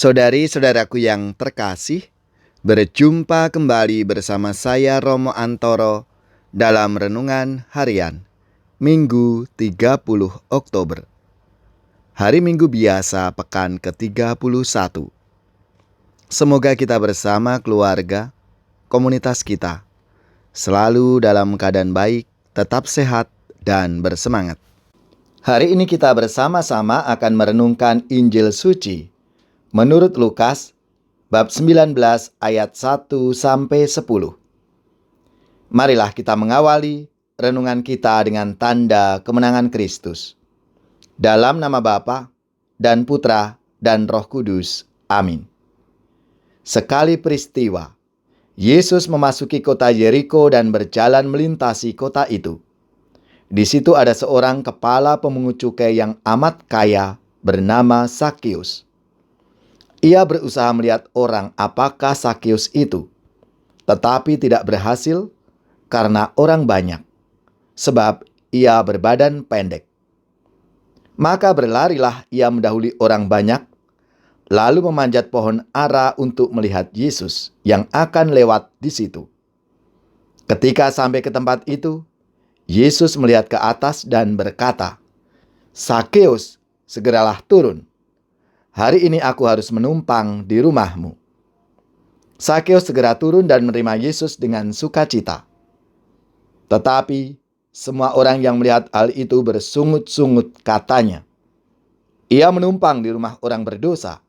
Saudari-saudaraku yang terkasih, berjumpa kembali bersama saya Romo Antoro dalam Renungan Harian Minggu 30 Oktober. Hari Minggu biasa pekan ke-31. Semoga kita bersama keluarga, komunitas kita, selalu dalam keadaan baik, tetap sehat, dan bersemangat. Hari ini kita bersama-sama akan merenungkan Injil Suci menurut Lukas, bab 19 ayat 1-10. Marilah kita mengawali renungan kita dengan tanda kemenangan Kristus. Dalam nama Bapa dan Putra dan Roh Kudus. Amin. Sekali peristiwa, Yesus memasuki kota Yeriko dan berjalan melintasi kota itu. Di situ ada seorang kepala pemungut cukai yang amat kaya bernama Sakeus. Ia berusaha melihat orang apakah Sakeus itu, tetapi tidak berhasil karena orang banyak, sebab ia berbadan pendek. Maka berlarilah ia mendahului orang banyak, lalu memanjat pohon ara untuk melihat Yesus yang akan lewat di situ. Ketika sampai ke tempat itu, Yesus melihat ke atas dan berkata, "Sakeus, segeralah turun. Hari ini aku harus menumpang di rumahmu." Sakeus segera turun dan menerima Yesus dengan sukacita. Tetapi semua orang yang melihat hal itu bersungut-sungut katanya, "Ia menumpang di rumah orang berdosa."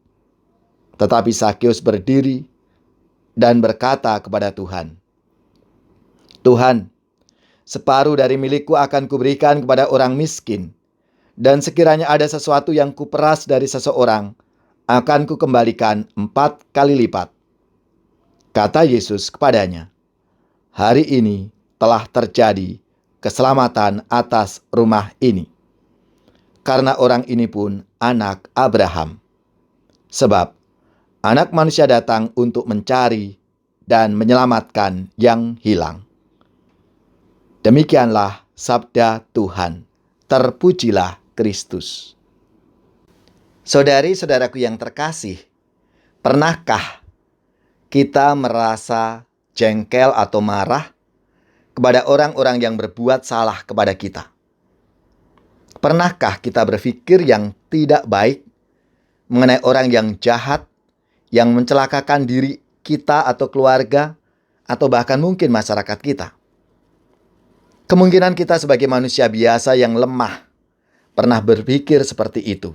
Tetapi Sakeus berdiri dan berkata kepada Tuhan, "Tuhan, separuh dari milikku akan kuberikan kepada orang miskin. Dan sekiranya ada sesuatu yang kuperas dari seseorang, akan kukembalikan 4 kali lipat." Kata Yesus kepadanya, "Hari ini telah terjadi keselamatan atas rumah ini, karena orang ini pun anak Abraham. Sebab Anak Manusia datang untuk mencari dan menyelamatkan yang hilang." Demikianlah sabda Tuhan. Terpujilah Kristus. Saudari-saudaraku yang terkasih, pernahkah kita merasa jengkel atau marah kepada orang-orang yang berbuat salah kepada kita? Pernahkah kita berpikir yang tidak baik mengenai orang yang jahat, yang mencelakakan diri kita atau keluarga, atau bahkan mungkin masyarakat kita? Kemungkinan kita sebagai manusia biasa yang lemah pernah berpikir seperti itu.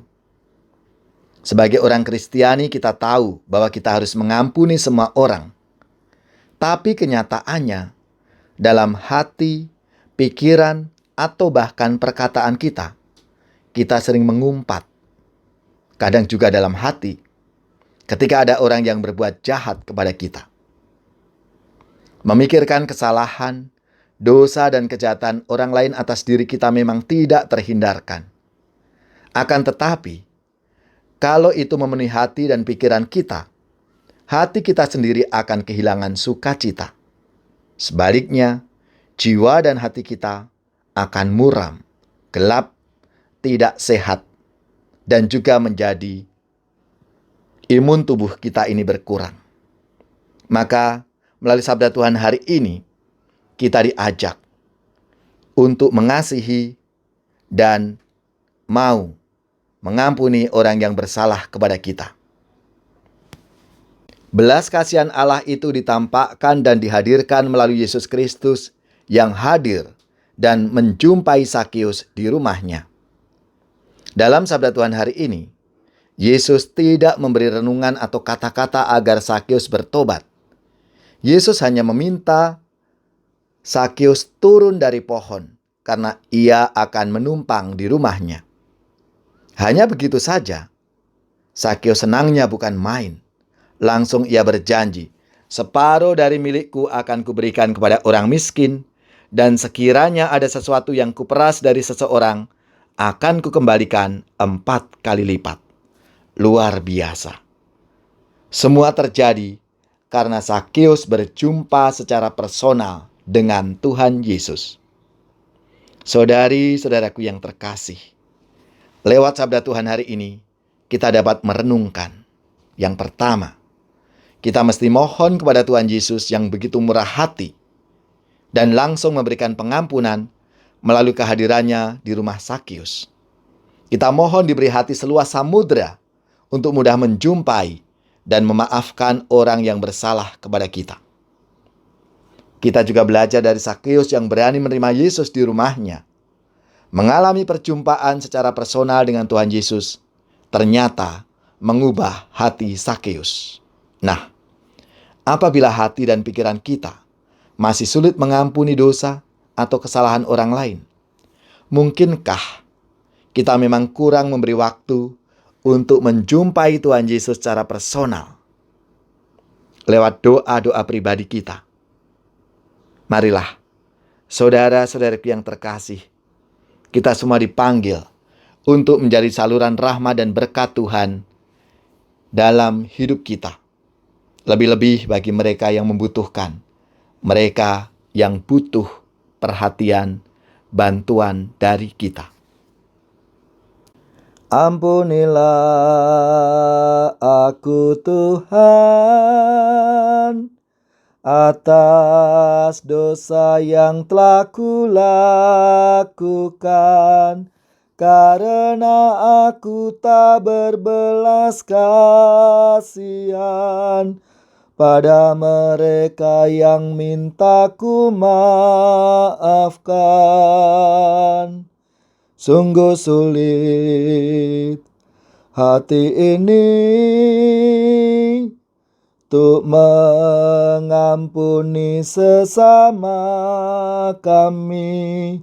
Sebagai orang Kristiani, kita tahu bahwa kita harus mengampuni semua orang. Tapi kenyataannya, dalam hati, pikiran, atau bahkan perkataan kita sering mengumpat. Kadang juga dalam hati, ketika ada orang yang berbuat jahat kepada kita. Memikirkan kesalahan, dosa dan kejahatan orang lain atas diri kita memang tidak terhindarkan. Akan tetapi, kalau itu memenuhi hati dan pikiran kita, hati kita sendiri akan kehilangan sukacita. Sebaliknya, jiwa dan hati kita akan muram, gelap, tidak sehat, dan juga menjadi imun tubuh kita ini berkurang. Maka, melalui sabda Tuhan hari ini, kita diajak untuk mengasihi dan mau mengampuni orang yang bersalah kepada kita. Belas kasihan Allah itu ditampakkan dan dihadirkan melalui Yesus Kristus yang hadir dan menjumpai Sakeus di rumahnya. Dalam sabda Tuhan hari ini, Yesus tidak memberi renungan atau kata-kata agar Sakeus bertobat. Yesus hanya meminta Sakeus turun dari pohon karena ia akan menumpang di rumahnya. Hanya begitu saja. Sakeus senangnya bukan main. Langsung ia berjanji, "Separuh dari milikku akan kuberikan kepada orang miskin, dan sekiranya ada sesuatu yang kuperas dari seseorang, akan kukembalikan 4 kali lipat." Luar biasa. Semua terjadi karena Sakeus berjumpa secara personal dengan Tuhan Yesus. Saudari-saudaraku yang terkasih, lewat sabda Tuhan hari ini, kita dapat merenungkan Yang pertama, kita mesti mohon kepada Tuhan Yesus yang begitu murah hati dan langsung memberikan pengampunan melalui kehadirannya di rumah Sakius. Kita mohon diberi hati seluas samudra untuk mudah menjumpai dan memaafkan orang yang bersalah kepada kita. Kita juga belajar dari Sakius yang berani menerima Yesus di rumahnya. Mengalami perjumpaan secara personal dengan Tuhan Yesus ternyata mengubah hati Sakius. Nah, apabila hati dan pikiran kita masih sulit mengampuni dosa atau kesalahan orang lain, mungkinkah kita memang kurang memberi waktu untuk menjumpai Tuhan Yesus secara personal lewat doa-doa pribadi kita? Marilah, saudara-saudariku yang terkasih, kita semua dipanggil untuk menjadi saluran rahmat dan berkat Tuhan dalam hidup kita. Lebih-lebih bagi mereka yang membutuhkan, mereka yang butuh perhatian, bantuan dari kita. Ampunilah aku Tuhan, atas dosa yang telah kulakukan, karena aku tak berbelas kasihan pada mereka yang minta ku maafkan. Sungguh sulit hati ini untuk mengampuni sesama kami,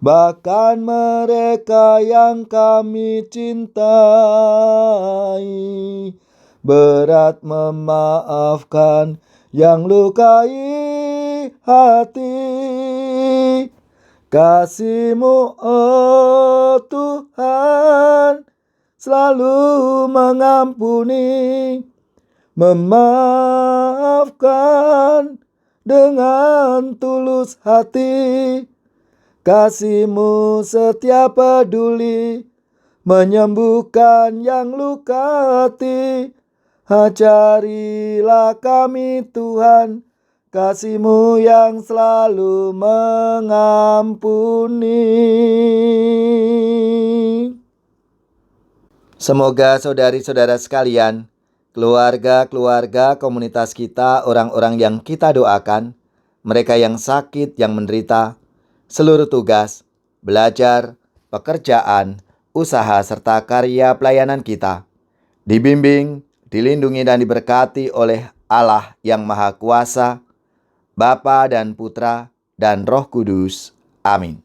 bahkan mereka yang kami cintai. Berat memaafkan yang lukai hati. Kasih-Mu, oh Tuhan, selalu mengampuni, memaafkan dengan tulus hati. Kasih-Mu setia peduli, menyembuhkan yang luka hati. Ajarilah kami Tuhan, kasih-Mu yang selalu mengampuni. Semoga saudari-saudara sekalian, keluarga-keluarga komunitas kita, orang-orang yang kita doakan, mereka yang sakit, yang menderita, seluruh tugas, belajar, pekerjaan, usaha, serta karya pelayanan kita, dibimbing, dilindungi dan diberkati oleh Allah yang Maha Kuasa, Bapa dan Putra dan Roh Kudus. Amin.